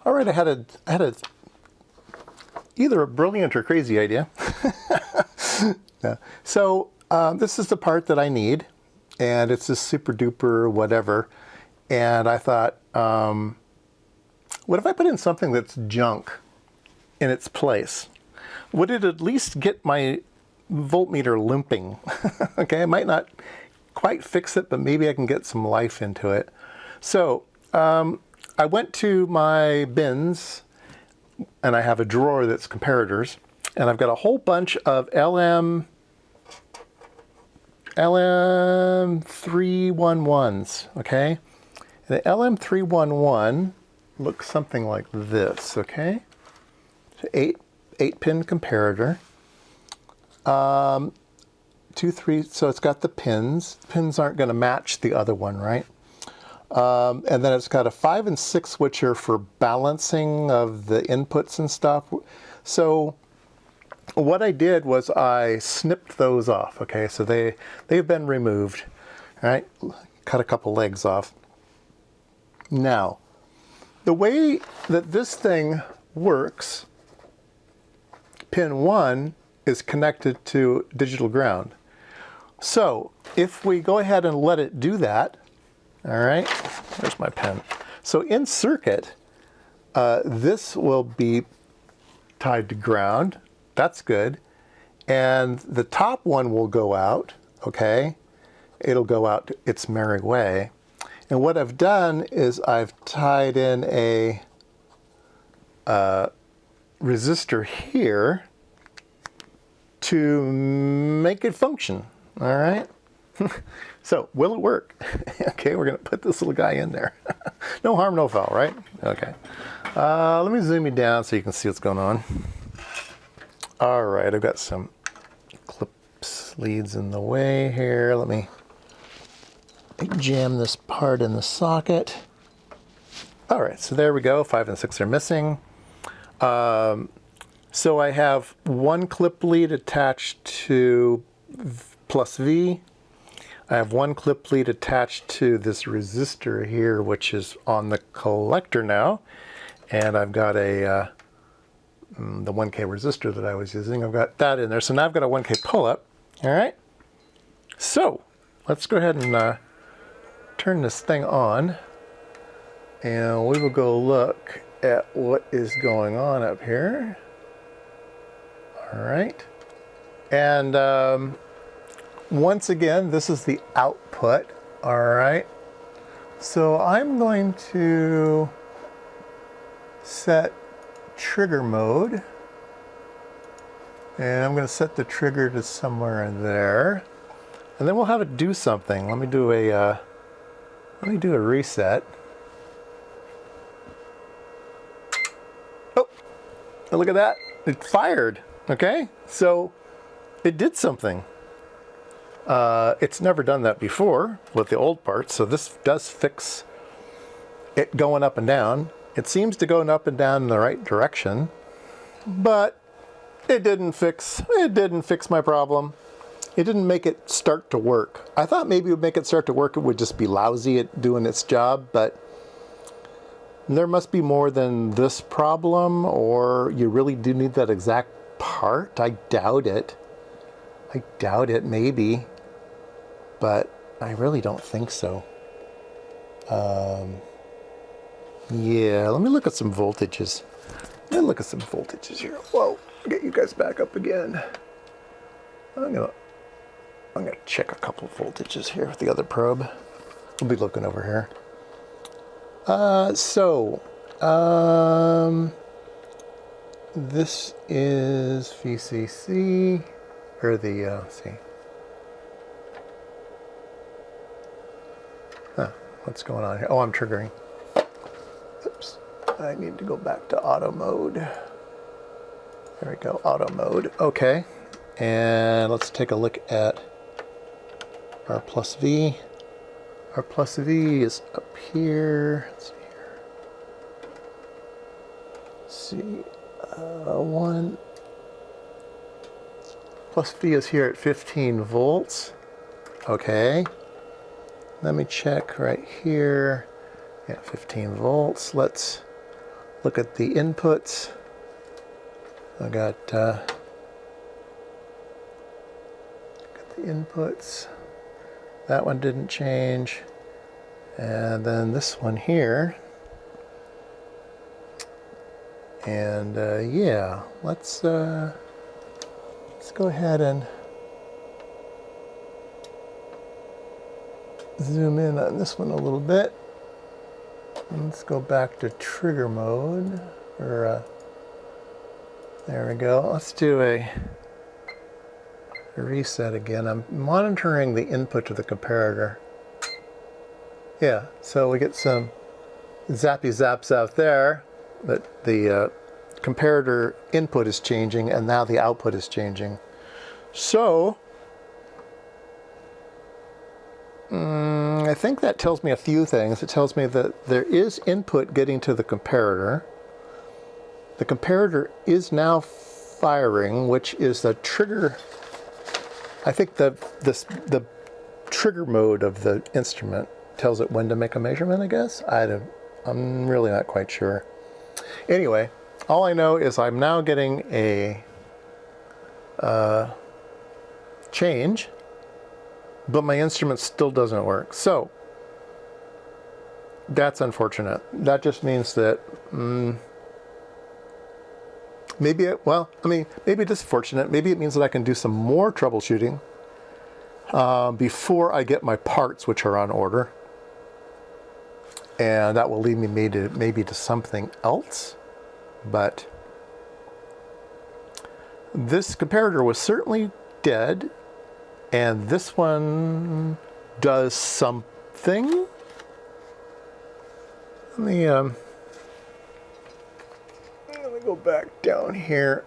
All right, I had a either a brilliant or crazy idea. Yeah. So this is the part that I need, and it's this super duper whatever. And I thought, what if I put in something that's junk in its place? Would it at least get my voltmeter limping? Okay, I might not quite fix it, but maybe I can get some life into it. So I went to my bins, and I have a drawer that's comparators, and I've got a whole bunch of LM311s, okay? And the LM311 looks something like this, okay? So 8-pin comparator. 2, 3, so it's got the pins. Pins aren't going to match the other one, right? And then it's got a 5 and 6 switcher for balancing of the inputs and stuff. So what I did was I snipped those off, okay? So they've been removed, right? Cut a couple legs off. Now, the way that this thing works, pin 1 is connected to digital ground. So if we go ahead and let it do that, all right, there's my pen. So in circuit, this will be tied to ground. That's good. And the top one will go out, okay? It'll go out its merry way. And what I've done is I've tied in a resistor here to make it function, all right? So, will it work? Okay, we're going to put this little guy in there. No harm, no foul, right? Okay. Let me zoom you down so you can see what's going on. All right, I've got some clips, leads in the way here. Let me jam this part in the socket. All right, so there we go. 5 and 6 are missing. So I have one clip lead attached to plus V. I have one clip lead attached to this resistor here, which is on the collector now. And I've got a the 1K resistor that I was using. I've got that in there. So now I've got a 1K pull-up. All right. So let's go ahead and turn this thing on. And we will go look at what is going on up here. All right. And once again, this is the output. All right. So I'm going to set trigger mode. And I'm going to set the trigger to somewhere in there. And then we'll have it do something. Let me do a reset. Oh, look at that. It fired. Okay. So it did something. It's never done that before with the old parts, so this does fix it going up and down. It seems to go up and down in the right direction, but it didn't fix my problem. It didn't make it start to work. I thought maybe it would make it start to work. It would just be lousy at doing its job, but there must be more than this problem, or you really do need that exact part. I doubt it. I doubt it, maybe, but I really don't think so. Yeah, let me look at some voltages. Let me look at some voltages here. Whoa, get you guys back up again. I'm gonna check a couple of voltages here with the other probe. We'll be looking over here. This is VCC. Or the, let's see. Huh, what's going on here? Oh, I'm triggering. Oops, I need to go back to auto mode. There we go, auto mode. Okay, and let's take a look at our plus V. Our plus V is up here. Let's see here. Let's see, 1. Plus V is here at 15 volts. Okay. Let me check right here. Yeah, 15 volts. Let's look at the inputs. I got the inputs. That one didn't change. And then this one here. And yeah, let's go ahead and zoom in on this one a little bit. Let's go back to trigger mode. Or there we go. Let's do a reset again. I'm monitoring the input to the comparator. Yeah, so we get some zappy zaps out there, but the comparator input is changing and now the output is changing. So I think that tells me a few things. It tells me that there is input getting to the comparator. The comparator is now firing, which is the trigger. I think the trigger mode of the instrument tells it when to make a measurement, I guess. I'm really not quite sure. Anyway, all I know is I'm now getting a change, but my instrument still doesn't work. So that's unfortunate. That just means that maybe it is fortunate. Maybe it means that I can do some more troubleshooting before I get my parts, which are on order. And that will lead me maybe to something else. But this comparator was certainly dead. And this one does something. Let me go back down here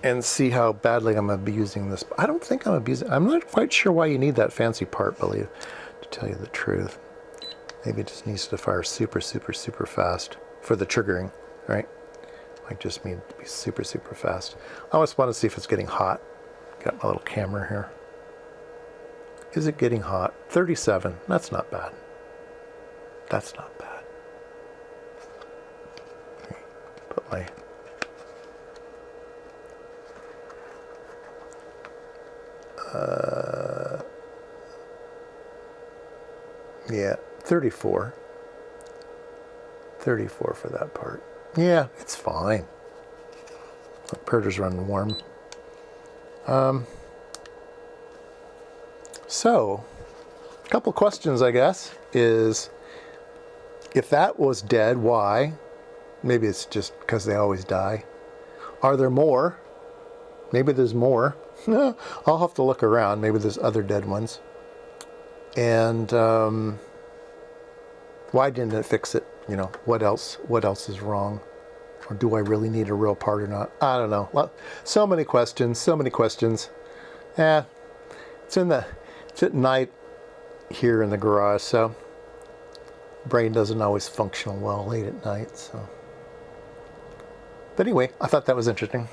and see how badly I'm abusing this. I don't think I'm abusing. I'm not quite sure why you need that fancy part, to tell you the truth. Maybe it just needs to fire super, super, super fast for the triggering, right? Might just mean to be super, super fast. I always want to see if it's getting hot. Got my little camera here. Is it getting hot? 37. That's not bad. That's not bad. Put my yeah, 34. 34 for that part. Yeah, it's fine. The purger's running warm. So, a couple questions, I guess, is if that was dead, why? Maybe it's just because they always die. Are there more? Maybe there's more. I'll have to look around. Maybe there's other dead ones. And why didn't it fix it? You know, what else is wrong? Or do I really need a real part or not? I don't know. So many questions, so many questions. It's at night here in the garage, so brain doesn't always function well late at night. So, but anyway, I thought that was interesting.